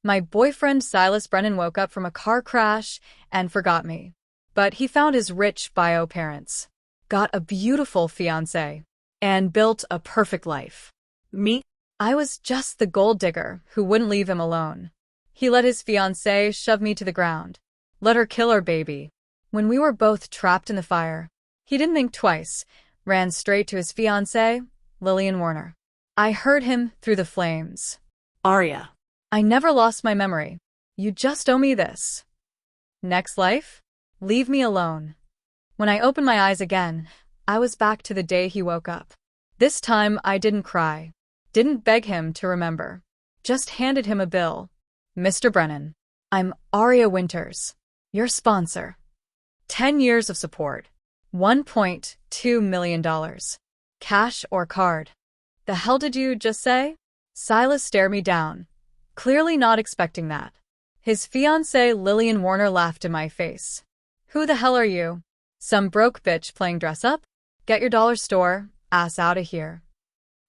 My boyfriend Silas Brennan woke up from a car crash and forgot me. But he found his rich bio parents, got a beautiful fiancée, and built a perfect life. Me? I was just the gold digger who wouldn't leave him alone. He let his fiancée shove me to the ground, let her kill our baby. When we were both trapped in the fire, he didn't think twice, ran straight to his fiancée, Lillian Warner. I heard him through the flames. Arya. I never lost my memory. You just owe me this. Next life? Leave me alone. When I opened my eyes again, I was back to the day he woke up. This time I didn't cry, didn't beg him to remember, just handed him a bill. Mr. Brennan, I'm Arya Winters, your sponsor. 10 years of support. $1.2 million. Cash or card? The hell did you just say? Silas stared me down, clearly not expecting that. His fiancée Lillian Warner laughed in my face. Who the hell are you? Some broke bitch playing dress up? Get your dollar store ass out of here.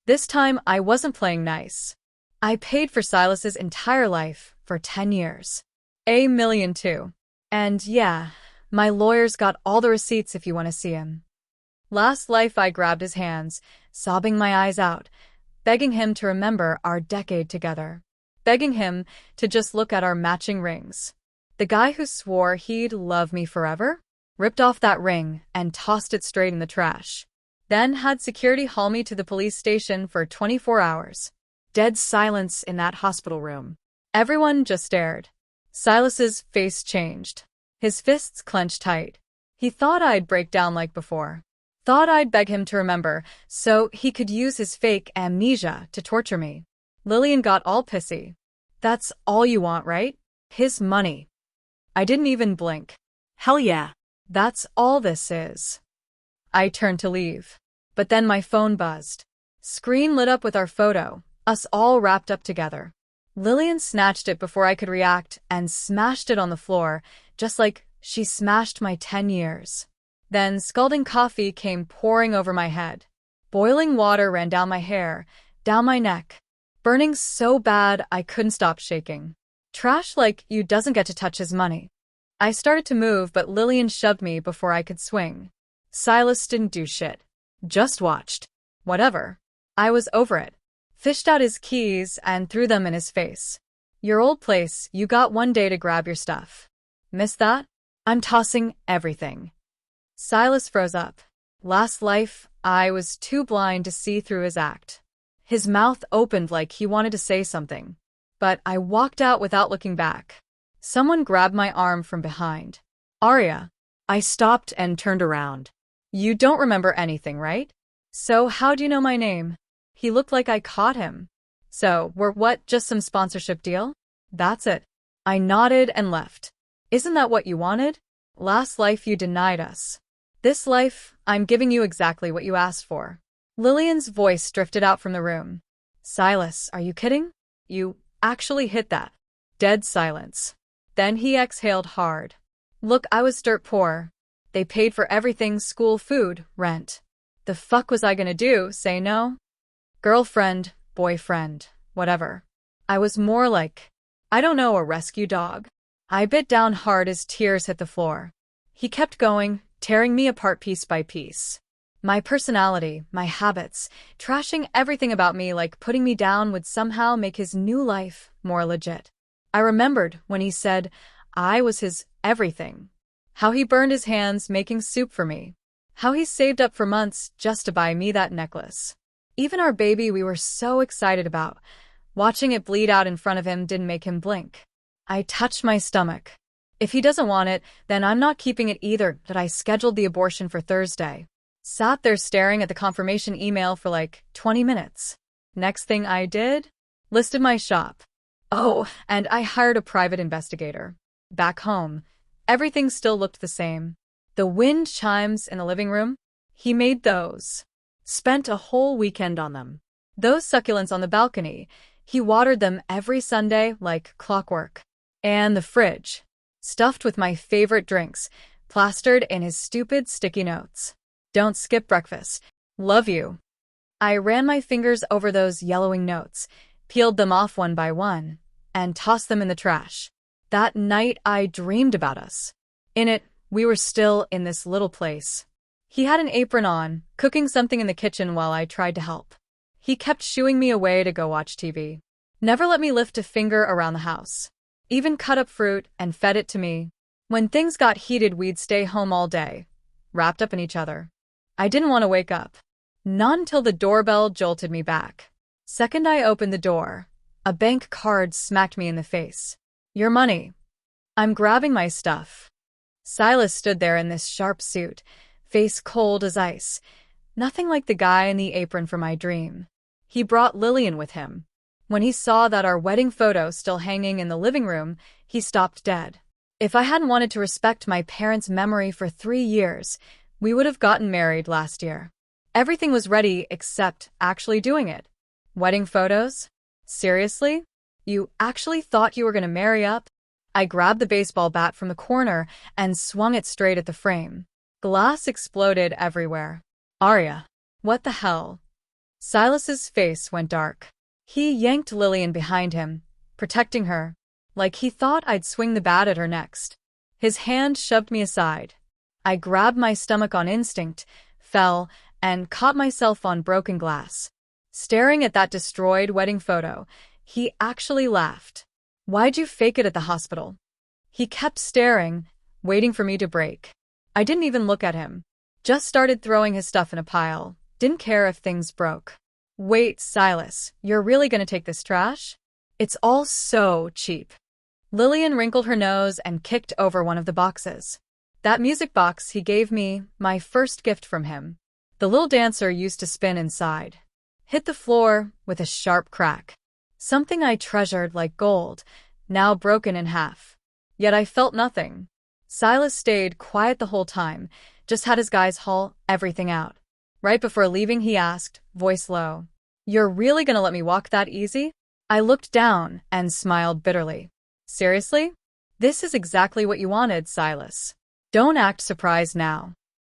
This time I wasn't playing nice. I paid for Silas's entire life for 10 years. $1 million too. And yeah, my lawyers got all the receipts if you want to see him. Last life I grabbed his hands, sobbing my eyes out, begging him to remember our decade together, begging him to just look at our matching rings. The guy who swore he'd love me forever ripped off that ring and tossed it straight in the trash. Then had security haul me to the police station for 24 hours. Dead silence in that hospital room. Everyone just stared. Silas's face changed. His fists clenched tight. He thought I'd break down like before. Thought I'd beg him to remember, so he could use his fake amnesia to torture me. Lillian got all pissy. That's all you want, right? His money. I didn't even blink. Hell yeah. That's all this is. I turned to leave. But then my phone buzzed. Screen lit up with our photo, us all wrapped up together. Lillian snatched it before I could react and smashed it on the floor, just like she smashed my 10 years. Then scalding coffee came pouring over my head. Boiling water ran down my hair, down my neck, burning so bad I couldn't stop shaking. Trash like you doesn't get to touch his money. I started to move, but Lillian shoved me before I could swing. Silas didn't do shit. Just watched. Whatever. I was over it. Fished out his keys and threw them in his face. Your old place, you got one day to grab your stuff. Miss that? I'm tossing everything. Silas froze up. Last life, I was too blind to see through his act. His mouth opened like he wanted to say something. But I walked out without looking back. Someone grabbed my arm from behind. Arya. I stopped and turned around. You don't remember anything, right? So how do you know my name? He looked like I caught him. So, we're what, just some sponsorship deal? That's it. I nodded and left. Isn't that what you wanted? Last life you denied us. This life, I'm giving you exactly what you asked for. Lillian's voice drifted out from the room. Silas, are you kidding? You actually hit that. Dead silence. Then he exhaled hard. Look, I was dirt poor. They paid for everything, school, food, rent. The fuck was I gonna do, say no? Girlfriend, boyfriend, whatever. I was more like, I don't know, a rescue dog. I bit down hard as tears hit the floor. He kept going, tearing me apart piece by piece. My personality, my habits, trashing everything about me like putting me down would somehow make his new life more legit. I remembered when he said I was his everything. How he burned his hands making soup for me. How he saved up for months just to buy me that necklace. Even our baby we were so excited about, watching it bleed out in front of him didn't make him blink. I touched my stomach. If he doesn't want it, then I'm not keeping it either. That I scheduled the abortion for Thursday. Sat there staring at the confirmation email for like 20 minutes. Next thing I did? Listed my shop. Oh, and I hired a private investigator. Back home, everything still looked the same. The wind chimes in the living room? He made those. Spent a whole weekend on them. Those succulents on the balcony, he watered them every Sunday like clockwork. And the fridge, stuffed with my favorite drinks, plastered in his stupid sticky notes. Don't skip breakfast. Love you. I ran my fingers over those yellowing notes, peeled them off one by one. and tossed them in the trash. That night, I dreamed about us. In it, we were still in this little place. He had an apron on, cooking something in the kitchen while I tried to help. He kept shooing me away to go watch TV. Never let me lift a finger around the house. Even cut up fruit and fed it to me. When things got heated, we'd stay home all day, wrapped up in each other. I didn't want to wake up. Not until the doorbell jolted me back. Second I opened the door, a bank card smacked me in the face. Your money. I'm grabbing my stuff. Silas stood there in this sharp suit, face cold as ice. Nothing like the guy in the apron from my dream. He brought Lillian with him. When he saw that our wedding photo still hanging in the living room, he stopped dead. If I hadn't wanted to respect my parents' memory for 3 years, we would have gotten married last year. Everything was ready except actually doing it. Wedding photos? Seriously? You actually thought you were going to marry up? I grabbed the baseball bat from the corner and swung it straight at the frame. Glass exploded everywhere. Arya. What the hell? Silas's face went dark. He yanked Lillian behind him, protecting her, like he thought I'd swing the bat at her next. His hand shoved me aside. I grabbed my stomach on instinct, fell, and caught myself on broken glass. Staring at that destroyed wedding photo, he actually laughed. Why'd you fake it at the hospital? He kept staring, waiting for me to break. I didn't even look at him. Just started throwing his stuff in a pile. Didn't care if things broke. Wait, Silas, you're really gonna take this trash? It's all so cheap. Lillian wrinkled her nose and kicked over one of the boxes. That music box he gave me, my first gift from him. The little dancer used to spin inside. Hit the floor with a sharp crack. Something I treasured like gold, now broken in half. Yet I felt nothing. Silas stayed quiet the whole time, just had his guys haul everything out. Right before leaving, he asked, voice low, "You're really gonna let me walk that easy?" I looked down and smiled bitterly. Seriously? This is exactly what you wanted, Silas. Don't act surprised now.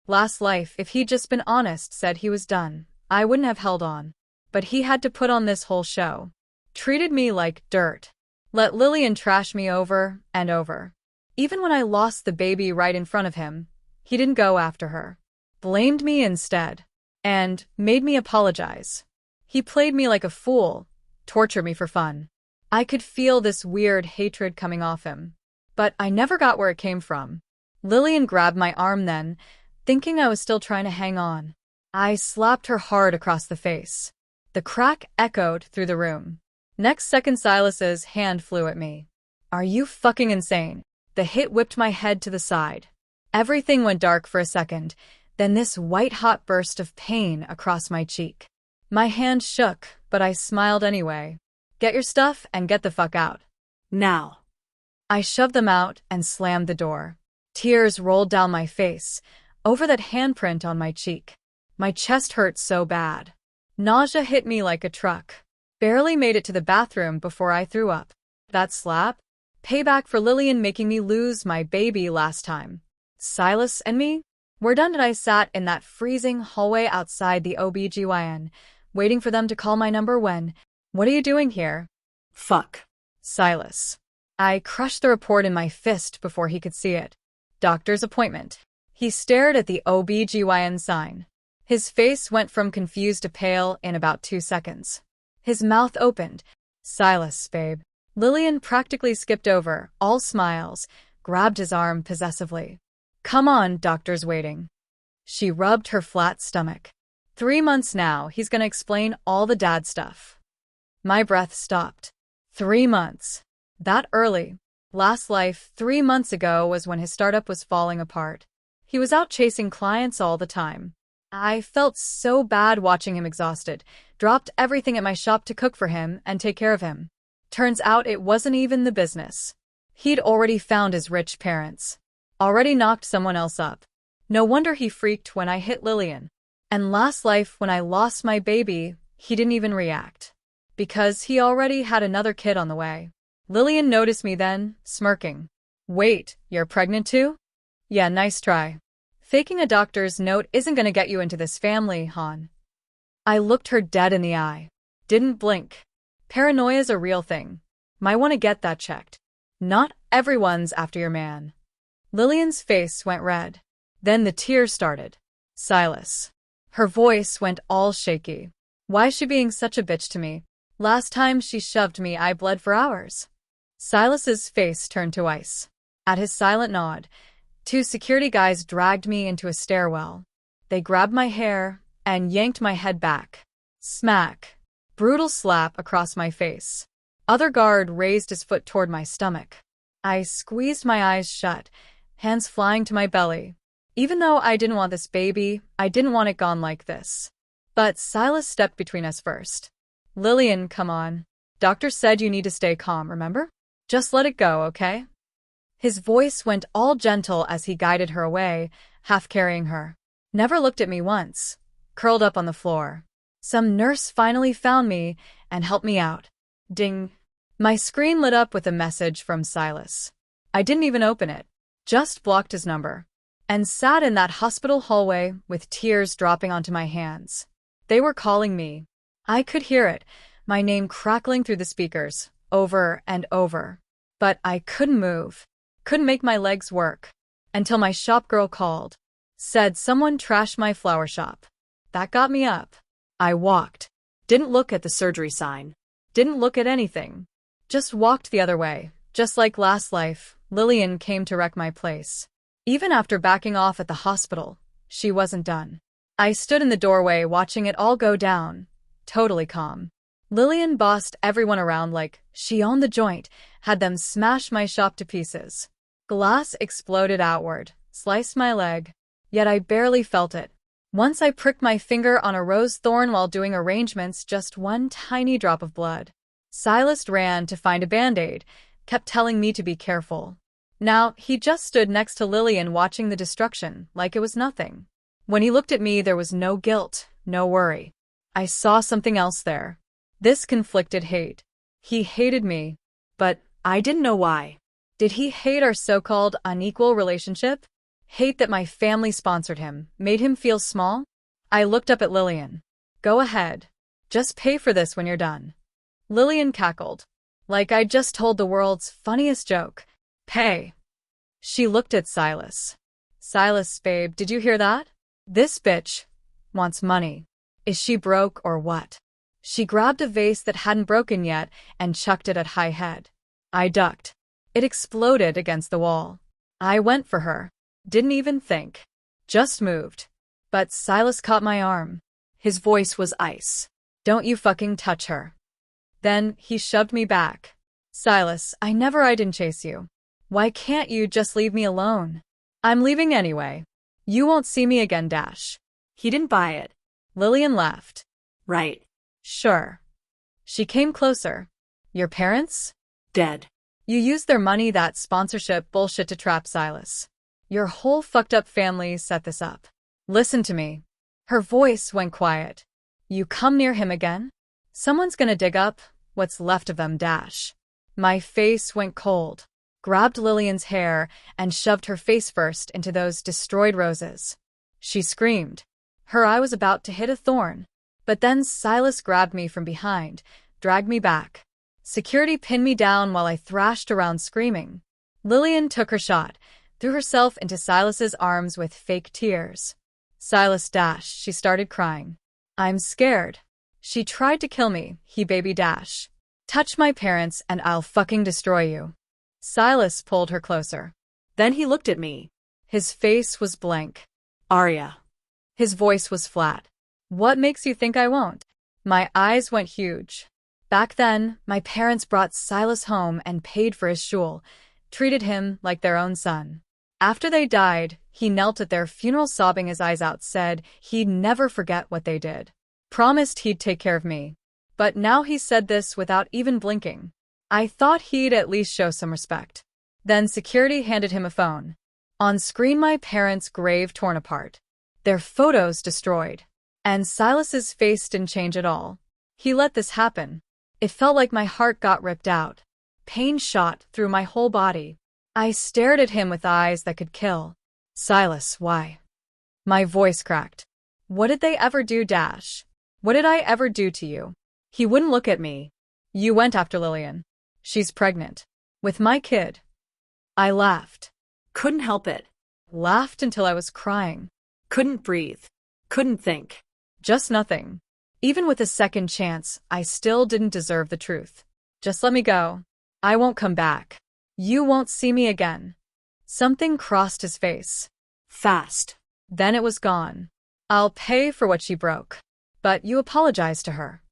Last life, if he'd just been honest, said he was done, I wouldn't have held on. But he had to put on this whole show. Treated me like dirt. Let Lillian trash me over and over. Even when I lost the baby right in front of him, he didn't go after her. Blamed me instead. And made me apologize. He played me like a fool, tortured me for fun. I could feel this weird hatred coming off him. But I never got where it came from. Lillian grabbed my arm then, thinking I was still trying to hang on. I slapped her hard across the face. The crack echoed through the room. Next second, Silas's hand flew at me. Are you fucking insane? The hit whipped my head to the side. Everything went dark for a second, then this white-hot burst of pain across my cheek. My hand shook, but I smiled anyway. Get your stuff and get the fuck out. Now. I shoved them out and slammed the door. Tears rolled down my face, over that handprint on my cheek. My chest hurt so bad. Nausea hit me like a truck. Barely made it to the bathroom before I threw up. That slap? Payback for Lillian making me lose my baby last time. Silas and me? We're done, and I sat in that freezing hallway outside the OBGYN, waiting for them to call my number when, "What are you doing here?" Fuck. Silas. I crushed the report in my fist before he could see it. Doctor's appointment. He stared at the OBGYN sign. His face went from confused to pale in about 2 seconds. His mouth opened. Silas, babe. Lillian practically skipped over, all smiles, grabbed his arm possessively. Come on, doctor's waiting. She rubbed her flat stomach. 3 months now, he's gonna explain all the dad stuff. My breath stopped. 3 months. That early. Last life, 3 months ago, was when his startup was falling apart. He was out chasing clients all the time. I felt so bad watching him exhausted, dropped everything at my shop to cook for him and take care of him. Turns out it wasn't even the business. He'd already found his rich parents. Already knocked someone else up. No wonder he freaked when I hit Lillian. And last life, when I lost my baby, he didn't even react. Because he already had another kid on the way. Lillian noticed me then, smirking. Wait, you're pregnant too? Yeah, nice try. Faking a doctor's note isn't gonna get you into this family, hon. I looked her dead in the eye. Didn't blink. Paranoia's a real thing. Might want to get that checked. Not everyone's after your man. Lillian's face went red. Then the tears started. Silas. Her voice went all shaky. Why is she being such a bitch to me? Last time she shoved me, I bled for hours. Silas's face turned to ice. At his silent nod, 2 security guys dragged me into a stairwell. They grabbed my hair and yanked my head back. Smack. Brutal slap across my face. Other guard raised his foot toward my stomach. I squeezed my eyes shut, hands flying to my belly. Even though I didn't want this baby, I didn't want it gone like this. But Silas stepped between us first. Lillian, come on. Doctor said you need to stay calm, remember? Just let it go, okay? His voice went all gentle as he guided her away, half carrying her. Never looked at me once. Curled up on the floor. Some nurse finally found me and helped me out. Ding. My screen lit up with a message from Silas. I didn't even open it. Just blocked his number. And sat in that hospital hallway with tears dropping onto my hands. They were calling me. I could hear it, my name crackling through the speakers, over and over. But I couldn't move. Couldn't make my legs work. Until my shop girl called. Said someone trashed my flower shop. That got me up. I walked. Didn't look at the surgery sign. Didn't look at anything. Just walked the other way. Just like last life, Lillian came to wreck my place. Even after backing off at the hospital, she wasn't done. I stood in the doorway watching it all go down, totally calm. Lillian bossed everyone around like she owned the joint, had them smash my shop to pieces. Glass exploded outward, sliced my leg, yet I barely felt it. Once I pricked my finger on a rose thorn while doing arrangements, just one tiny drop of blood. Silas ran to find a Band-Aid, kept telling me to be careful. Now, he just stood next to Lillian watching the destruction, like it was nothing. When he looked at me, there was no guilt, no worry. I saw something else there. This conflicted hate. He hated me, but I didn't know why. Did he hate our so-called unequal relationship? Hate that my family sponsored him, made him feel small? I looked up at Lillian. Go ahead. Just pay for this when you're done. Lillian cackled. Like I just told the world's funniest joke. Pay. She looked at Silas. Silas, babe, did you hear that? This bitch wants money. Is she broke or what? She grabbed a vase that hadn't broken yet and chucked it at high head. I ducked. It exploded against the wall. I went for her. Didn't even think. Just moved. But Silas caught my arm. His voice was ice. Don't you fucking touch her. Then he shoved me back. Silas, I didn't chase you. Why can't you just leave me alone? I'm leaving anyway. You won't see me again, Dash. He didn't buy it. Lillian laughed. Right. Sure. She came closer. Your parents? Dead. You used their money, that sponsorship bullshit, to trap Silas. Your whole fucked up family set this up. Listen to me. Her voice went quiet. You come near him again? Someone's gonna dig up what's left of them, Dash. My face went cold. Grabbed Lillian's hair and shoved her face first into those destroyed roses. She screamed. Her eye was about to hit a thorn. But then Silas grabbed me from behind, dragged me back. Security pinned me down while I thrashed around screaming. Lillian took her shot, threw herself into Silas's arms with fake tears. Silas, Dash, she started crying. I'm scared. She tried to kill me, he baby Dash. Touch my parents and I'll fucking destroy you. Silas pulled her closer. Then he looked at me. His face was blank. Arya. His voice was flat. What makes you think I won't? My eyes went huge. Back then, my parents brought Silas home and paid for his shul, treated him like their own son. After they died, he knelt at their funeral sobbing his eyes out, said he'd never forget what they did. Promised he'd take care of me. But now he said this without even blinking. I thought he'd at least show some respect. Then security handed him a phone. On screen, my parents' grave torn apart. Their photos destroyed. And Silas's face didn't change at all. He let this happen. It felt like my heart got ripped out. Pain shot through my whole body. I stared at him with eyes that could kill. Silas, why? My voice cracked. What did they ever do, Dash? What did I ever do to you? He wouldn't look at me. You went after Lillian. She's pregnant. With my kid. I laughed. Couldn't help it. Laughed until I was crying. Couldn't breathe. Couldn't think. Just nothing. Even with a second chance, I still didn't deserve the truth. Just let me go. I won't come back. You won't see me again. Something crossed his face. Fast. Then it was gone. I'll pay for what she broke. But you apologized to her.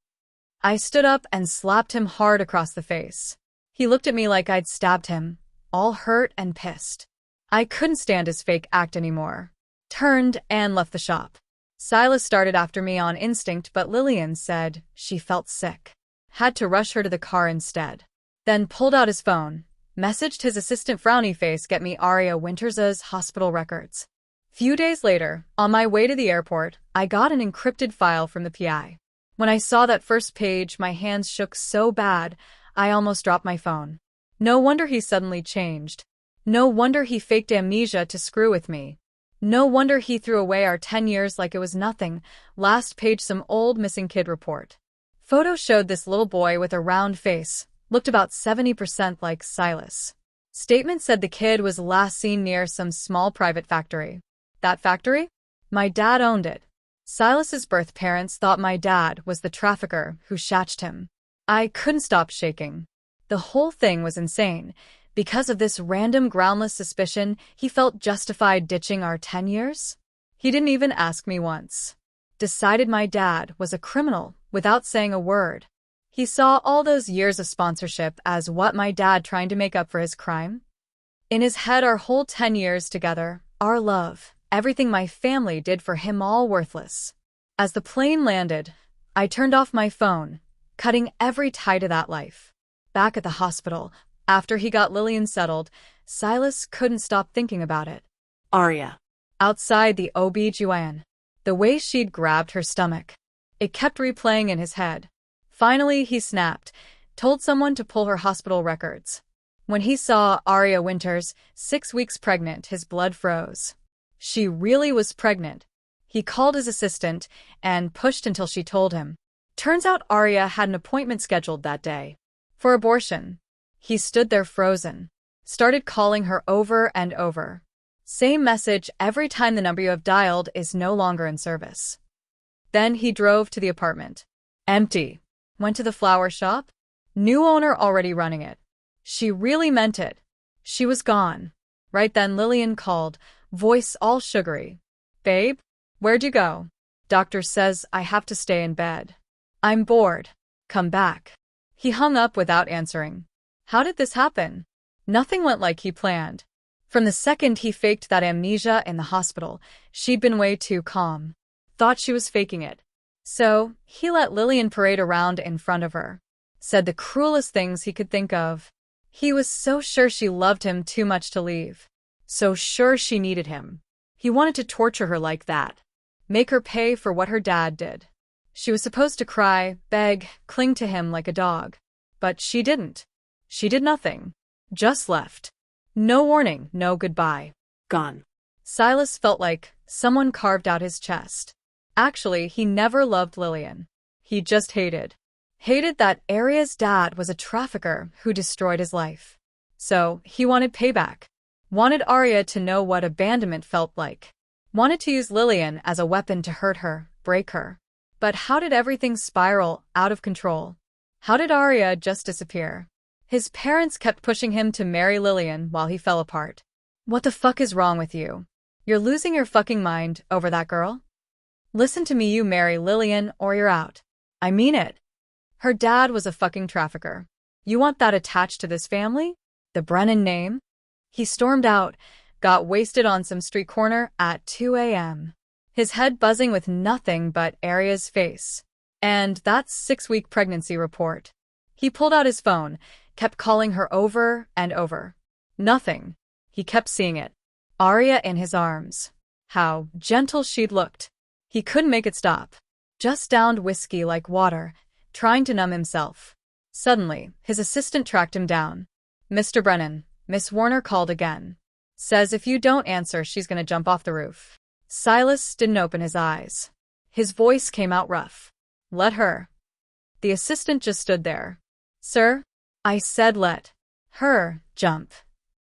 I stood up and slapped him hard across the face. He looked at me like I'd stabbed him, all hurt and pissed. I couldn't stand his fake act anymore. Turned and left the shop. Silas started after me on instinct, but Lillian said she felt sick. Had to rush her to the car instead. Then pulled out his phone, messaged his assistant frowny face get me Aria Winters' hospital records. Few days later, on my way to the airport, I got an encrypted file from the PI. When I saw that first page, my hands shook so bad, I almost dropped my phone. No wonder he suddenly changed. No wonder he faked amnesia to screw with me. No wonder he threw away our 10 years like it was nothing. Last page, some old missing kid report. Photo showed this little boy with a round face, looked about 70% like Silas. Statement said the kid was last seen near some small private factory. That factory? My dad owned it. Silas's birth parents thought my dad was the trafficker who shatched him. I couldn't stop shaking. The whole thing was insane. Because of this random groundless suspicion, he felt justified ditching our 10 years? He didn't even ask me once. Decided my dad was a criminal without saying a word. He saw all those years of sponsorship as what, my dad trying to make up for his crime? In his head, our whole 10 years together, our love, everything my family did for him, all worthless. As the plane landed, I turned off my phone, cutting every tie to that life. Back at the hospital, after he got Lillian settled, Silas couldn't stop thinking about it. Aria. Outside the OB-GYN. The way she'd grabbed her stomach. It kept replaying in his head. Finally, he snapped, told someone to pull her hospital records. When he saw Aria Winters, 6 weeks pregnant, his blood froze. She really was pregnant. He called his assistant and pushed until she told him. Turns out Aria had an appointment scheduled that day. For abortion. He stood there frozen. Started calling her over and over. Same message every time: the number you have dialed is no longer in service. Then he drove to the apartment. Empty. Went to the flower shop. New owner already running it. She really meant it. She was gone. Right then Lillian called, voice all sugary. Babe? Where'd you go? Doctor says I have to stay in bed. I'm bored. Come back. He hung up without answering. How did this happen? Nothing went like he planned. From the second he faked that amnesia in the hospital, she'd been way too calm. Thought she was faking it. So, he let Lillian parade around in front of her. Said the cruelest things he could think of. He was so sure she loved him too much to leave. So sure she needed him. He wanted to torture her like that. Make her pay for what her dad did. She was supposed to cry, beg, cling to him like a dog. But she didn't. She did nothing. Just left. No warning, no goodbye. Gone. Silas felt like someone carved out his chest. Actually, he never loved Lillian. He just hated. Hated that Aria's dad was a trafficker who destroyed his life. So, he wanted payback. Wanted Aria to know what abandonment felt like. Wanted to use Lillian as a weapon to hurt her, break her. But how did everything spiral out of control? How did Aria just disappear? His parents kept pushing him to marry Lillian while he fell apart. What the fuck is wrong with you? You're losing your fucking mind over that girl? Listen to me, you marry Lillian or you're out. I mean it. Her dad was a fucking trafficker. You want that attached to this family? The Brennan name? He stormed out, got wasted on some street corner at 2 a.m. His head buzzing with nothing but Aria's face. And that 6-week pregnancy report. He pulled out his phone, kept calling her over and over. Nothing. He kept seeing it. Aria in his arms. How gentle she'd looked. He couldn't make it stop. Just downed whiskey like water, trying to numb himself. Suddenly, his assistant tracked him down. Mr. Brennan, Miss Warner called again. Says if you don't answer, she's gonna jump off the roof. Silas didn't open his eyes. His voice came out rough. Let her. The assistant just stood there. Sir? I said let her jump.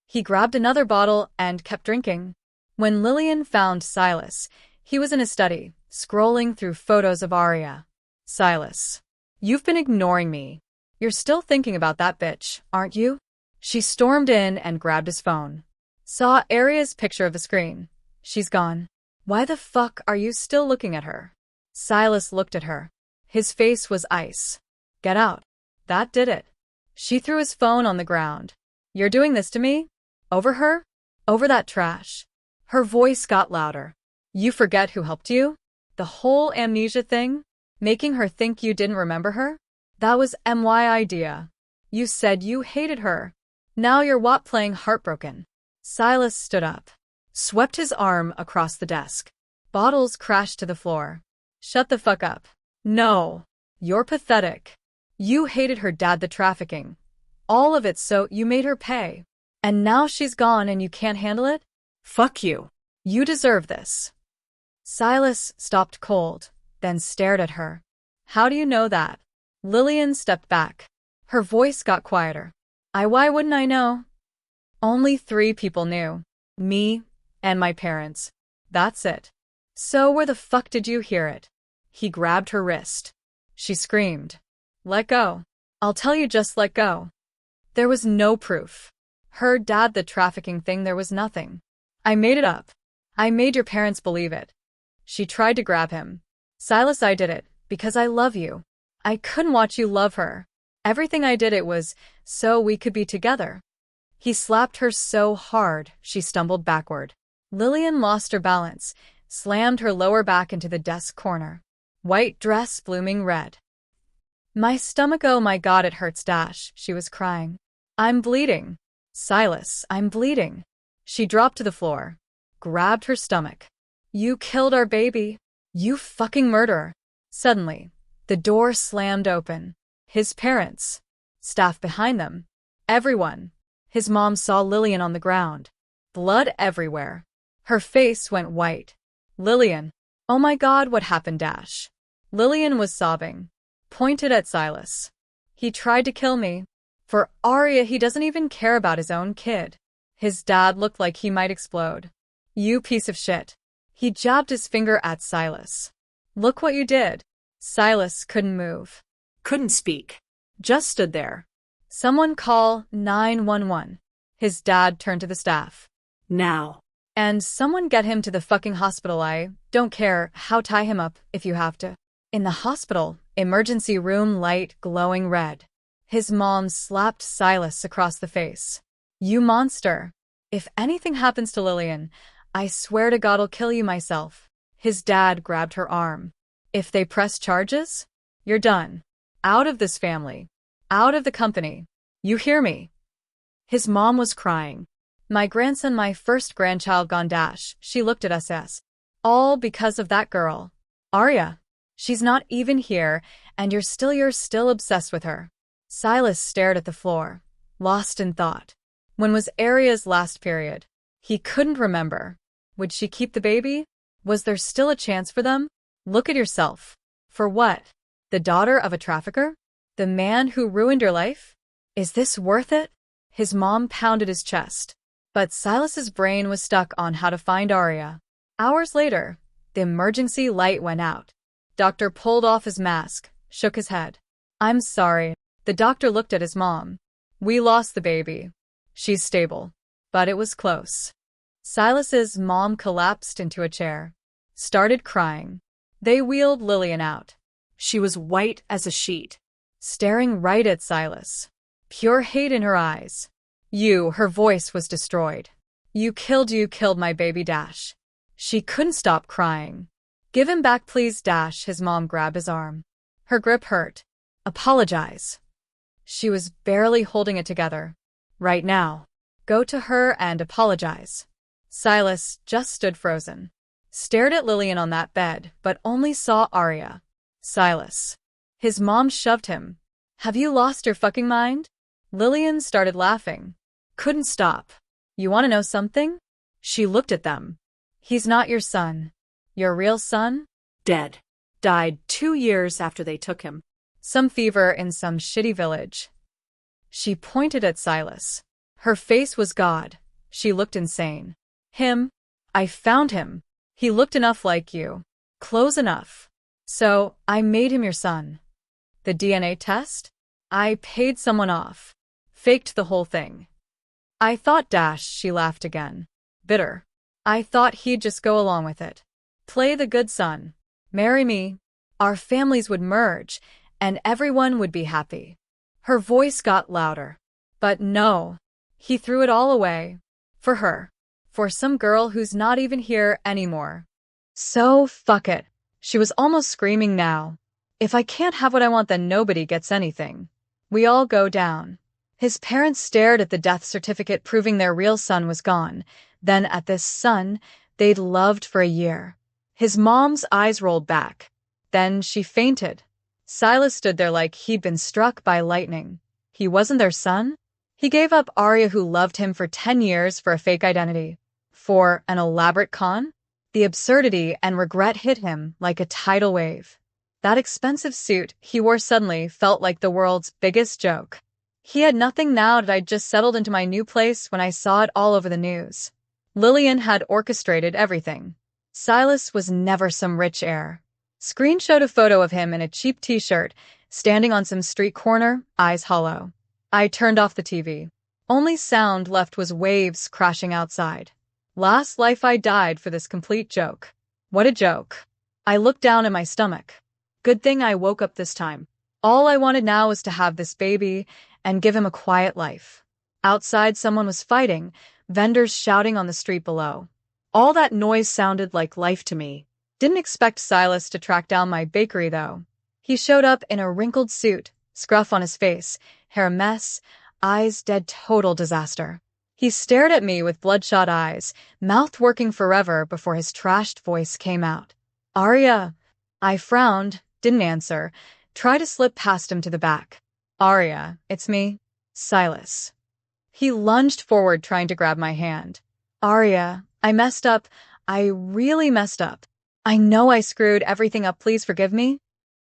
He grabbed another bottle and kept drinking. When Lillian found Silas, he was in his study, scrolling through photos of Arya. Silas, you've been ignoring me. You're still thinking about that bitch, aren't you? She stormed in and grabbed his phone. Saw Arya's picture of the screen. She's gone. Why the fuck are you still looking at her? Silas looked at her. His face was ice. Get out. That did it. She threw his phone on the ground. You're doing this to me? Over her? Over that trash? Her voice got louder. You forget who helped you? The whole amnesia thing? Making her think you didn't remember her? That was my idea. You said you hated her. Now you're what, playing heartbroken? Silas stood up, swept his arm across the desk. Bottles crashed to the floor. Shut the fuck up. No. You're pathetic. You hated her dad, the trafficking. All of it, so you made her pay. And now she's gone and you can't handle it? Fuck you. You deserve this. Silas stopped cold, then stared at her. How do you know that? Lillian stepped back. Her voice got quieter. Why wouldn't I know? Only 3 people knew. Me and my parents. That's it. So where the fuck did you hear it? He grabbed her wrist. She screamed. Let go. I'll tell you, just let go. There was no proof. Her dad, the trafficking thing, there was nothing. I made it up. I made your parents believe it. She tried to grab him. Silas, I did it because I love you. I couldn't watch you love her. Everything I did, it was so we could be together. He slapped her so hard, she stumbled backward. Lillian lost her balance, slammed her lower back into the desk corner. White dress blooming red. My stomach, oh my god, it hurts, she was crying. I'm bleeding. Silas, I'm bleeding. She dropped to the floor, grabbed her stomach. You killed our baby. You fucking murderer. Suddenly, the door slammed open. His parents, staff behind them, everyone. His mom saw Lillian on the ground. Blood everywhere. Her face went white. Lillian. Oh my god, what happened, Lillian was sobbing. Pointed at Silas. He tried to kill me. For Arya, he doesn't even care about his own kid. His dad looked like he might explode. You piece of shit. He jabbed his finger at Silas. Look what you did. Silas couldn't move. Couldn't speak. Just stood there. Someone call 911. His dad turned to the staff. Now. And someone get him to the fucking hospital. I don't care how, tie him up if you have to. In the hospital, emergency room, light glowing red. His mom slapped Silas across the face. You monster. If anything happens to Lillian, I swear to God I'll kill you myself. His dad grabbed her arm. If they press charges, you're done. Out of this family. Out of the company. You hear me? His mom was crying. My grandson, my first grandchild gone, she looked at us as. All because of that girl. Arya. She's not even here, and you're still obsessed with her. Silas stared at the floor, lost in thought. When was Arya's last period? He couldn't remember. Would she keep the baby? Was there still a chance for them? Look at yourself. For what? The daughter of a trafficker? The man who ruined your life? Is this worth it? His mom pounded his chest. But Silas's brain was stuck on how to find Arya. Hours later, the emergency light went out. Doctor pulled off his mask, shook his head. I'm sorry. The doctor looked at his mom. We lost the baby. She's stable. But it was close. Silas's mom collapsed into a chair. Started crying. They wheeled Lillian out. She was white as a sheet. Staring right at Silas. Pure hate in her eyes. Her voice was destroyed. You killed my baby, She couldn't stop crying. Give him back, please, His mom grabbed his arm. Her grip hurt. Apologize. She was barely holding it together. Right now. Go to her and apologize. Silas just stood frozen. Stared at Lillian on that bed, but only saw Arya. Silas. His mom shoved him. Have you lost your fucking mind? Lillian started laughing. Couldn't stop. You want to know something? She looked at them. He's not your son. Your real son? Dead. Died 2 years after they took him. Some fever in some shitty village. She pointed at Silas. Her face was God. She looked insane. Him? I found him. He looked enough like you. Close enough. So, I made him your son. The DNA test? I paid someone off. Faked the whole thing. I thought she laughed again. Bitter. I thought he'd just go along with it. Play the good son. Marry me. Our families would merge, and everyone would be happy. Her voice got louder. But no. He threw it all away. For her. For some girl who's not even here anymore. So fuck it. She was almost screaming now. If I can't have what I want, then nobody gets anything. We all go down. His parents stared at the death certificate proving their real son was gone, then at this son they'd loved for a year. His mom's eyes rolled back. Then she fainted. Silas stood there like he'd been struck by lightning. He wasn't their son? He gave up Arya, who loved him for 10 years, for a fake identity. For an elaborate con? The absurdity and regret hit him like a tidal wave. That expensive suit he wore suddenly felt like the world's biggest joke. He had nothing now that I'd just settled into my new place when I saw it all over the news. Lillian had orchestrated everything. Silas was never some rich heir. Screen showed a photo of him in a cheap t-shirt, standing on some street corner, eyes hollow. I turned off the TV. Only sound left was waves crashing outside. Last life I died for this complete joke. What a joke. I looked down at my stomach. Good thing I woke up this time. All I wanted now was to have this baby and give him a quiet life. Outside, someone was fighting, vendors shouting on the street below. All that noise sounded like life to me. Didn't expect Silas to track down my bakery, though. He showed up in a wrinkled suit, scruff on his face, hair a mess, eyes dead, total disaster. He stared at me with bloodshot eyes, mouth working forever before his trashed voice came out. Arya. I frowned, didn't answer, tried to slip past him to the back. Arya, it's me, Silas. He lunged forward, trying to grab my hand. Arya, I messed up. I really messed up. I know I screwed everything up. Please forgive me.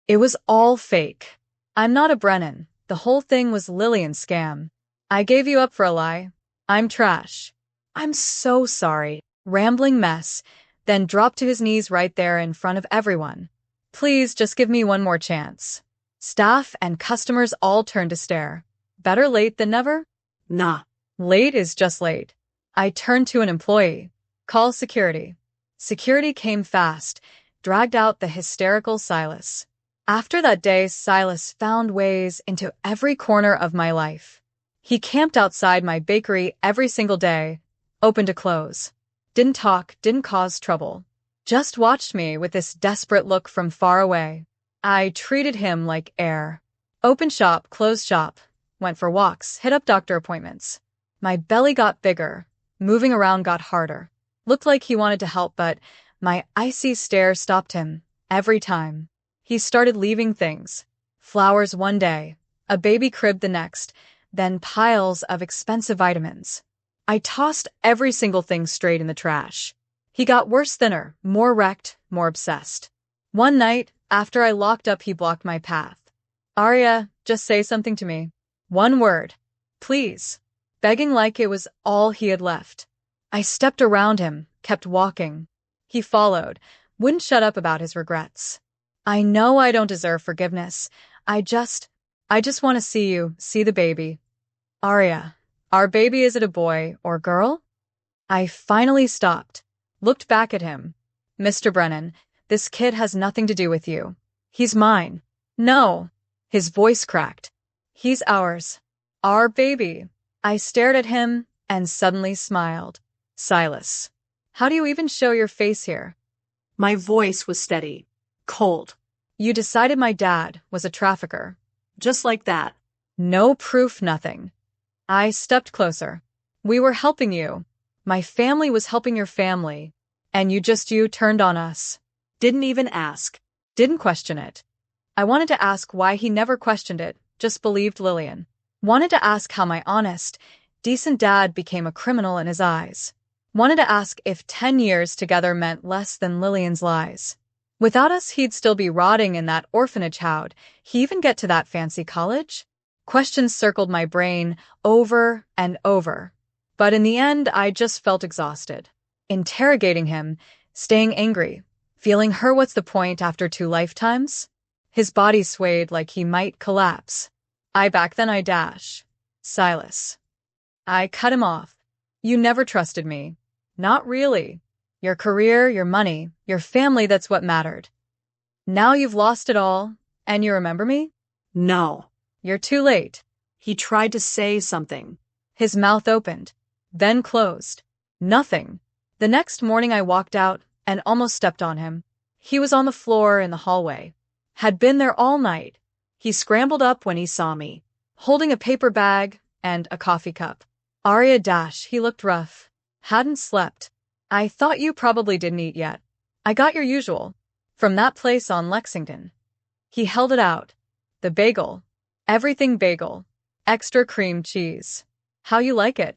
It was all fake. I'm not a Brennan. The whole thing was Lillian's scam. I gave you up for a lie. I'm trash. I'm so sorry. Rambling mess, then dropped to his knees right there in front of everyone. Please just give me one more chance. Staff and customers all turned to stare. Better late than never? Nah. Late is just late. I turned to an employee. Call security. Security came fast, dragged out the hysterical Silas. After that day, Silas found ways into every corner of my life. He camped outside my bakery every single day, open to close. Didn't talk, didn't cause trouble. Just watched me with this desperate look from far away. I treated him like air. Open shop, closed shop. Went for walks, hit up doctor appointments. My belly got bigger. Moving around got harder. Looked like he wanted to help, but my icy stare stopped him. Every time. He started leaving things. Flowers one day, a baby crib the next, then piles of expensive vitamins. I tossed every single thing straight in the trash. He got worse, thinner, more wrecked, more obsessed. One night, after I locked up, he blocked my path. Arya, just say something to me. One word. Please. Begging like it was all he had left. I stepped around him, kept walking. He followed, wouldn't shut up about his regrets. I know I don't deserve forgiveness. I just want to see the baby. Arya, our baby, is it a boy or girl? I finally stopped, looked back at him. Mr. Brennan, this kid has nothing to do with you. He's mine. No. His voice cracked. He's ours. Our baby. I stared at him and suddenly smiled. Silas, how do you even show your face here? My voice was steady, cold. You decided my dad was a trafficker. Just like that. No proof, nothing. I stepped closer. We were helping you. My family was helping your family. And you turned on us. Didn't even ask. Didn't question it. I wanted to ask why he never questioned it, just believed Lillian. Wanted to ask how my honest, decent dad became a criminal in his eyes. Wanted to ask if 10 years together meant less than Lillian's lies. Without us, he'd still be rotting in that orphanage. How'd he even get to that fancy college? Questions circled my brain over and over. But in the end, I just felt exhausted. Interrogating him, staying angry, feeling her what's the point after 2 lifetimes? His body swayed like he might collapse. I dash. Silas. I cut him off. You never trusted me. Not really. Your career, your money, your family, that's what mattered. Now you've lost it all, and you remember me? No. You're too late. He tried to say something. His mouth opened, then closed. Nothing. The next morning I walked out and almost stepped on him. He was on the floor in the hallway. Had been there all night. He scrambled up when he saw me, holding a paper bag and a coffee cup. Arya dash, he looked rough. Hadn't slept. I thought you probably didn't eat yet. I got your usual. From that place on Lexington. He held it out. The bagel. Everything bagel. Extra cream cheese. How you like it?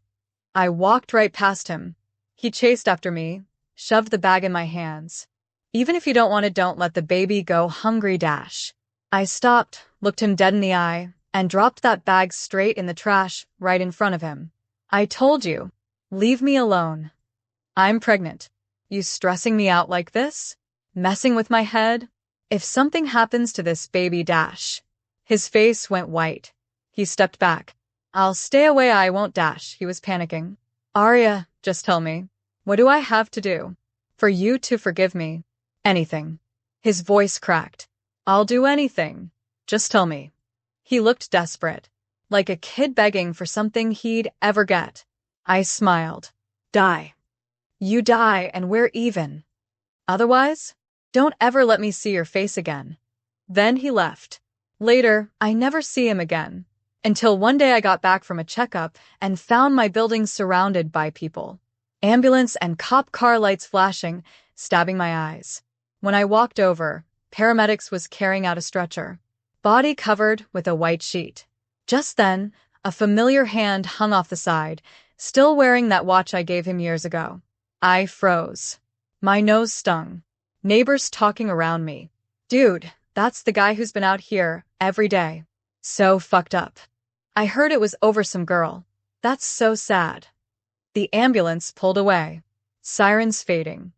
I walked right past him. He chased after me, shoved the bag in my hands. Even if you don't want it, don't let the baby go hungry dash. I stopped, looked him dead in the eye, and dropped that bag straight in the trash right in front of him. I told you. Leave me alone. I'm pregnant. You stressing me out like this? Messing with my head? If something happens to this baby dash. His face went white. He stepped back. I'll stay away, I won't dash. He was panicking. Arya, just tell me. What do I have to do? For you to forgive me? Anything. His voice cracked. I'll do anything. Just tell me. He looked desperate. Like a kid begging for something he'd ever get. I smiled. Die. You die and we're even. Otherwise, don't ever let me see your face again. Then he left. Later, I never see him again. Until one day I got back from a checkup and found my building surrounded by people. Ambulance and cop car lights flashing, stabbing my eyes. When I walked over, paramedics was carrying out a stretcher. Body covered with a white sheet. Just then, a familiar hand hung off the side, still wearing that watch I gave him years ago. I froze. My nose stung. Neighbors talking around me. Dude, that's the guy who's been out here every day. So fucked up. I heard it was over some girl. That's so sad. The ambulance pulled away. Sirens fading.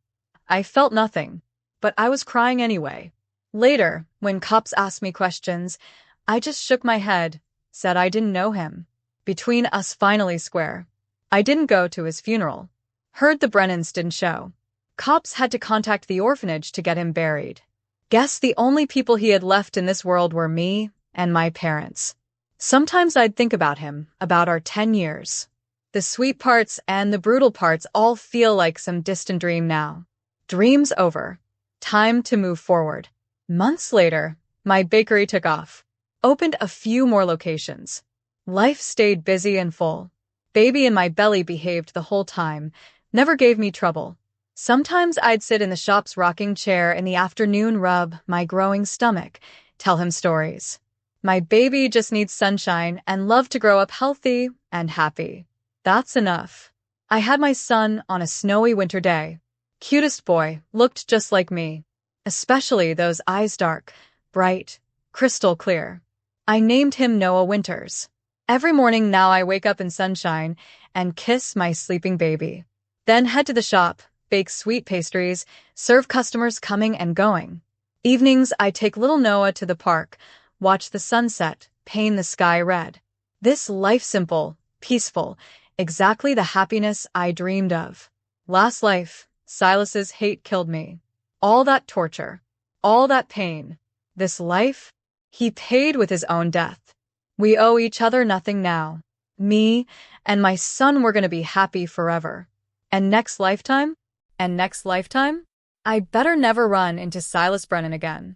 I felt nothing, but I was crying anyway. Later, when cops asked me questions, I just shook my head, said I didn't know him. Between us finally square. I didn't go to his funeral. Heard the Brennans didn't show. Cops had to contact the orphanage to get him buried. Guess the only people he had left in this world were me and my parents. Sometimes I'd think about him, about our 10 years. The sweet parts and the brutal parts all feel like some distant dream now. Dream's over. Time to move forward. Months later, my bakery took off. Opened a few more locations. Life stayed busy and full. Baby in my belly behaved the whole time, never gave me trouble. Sometimes I'd sit in the shop's rocking chair in the afternoon, rub my growing stomach, tell him stories. My baby just needs sunshine and love to grow up healthy and happy. That's enough. I had my son on a snowy winter day. Cutest boy, looked just like me. Especially those eyes dark, bright, crystal clear. I named him Noah Winters. Every morning now I wake up in sunshine and kiss my sleeping baby. Then head to the shop, bake sweet pastries, serve customers coming and going. Evenings I take little Noah to the park, watch the sunset, paint the sky red. This life simple, peaceful, exactly the happiness I dreamed of. Last life, Silas's hate killed me. All that torture, all that pain. This life, he paid with his own death. We owe each other nothing now. Me and my son were gonna be happy forever. And next lifetime? I better never run into Silas Brennan again.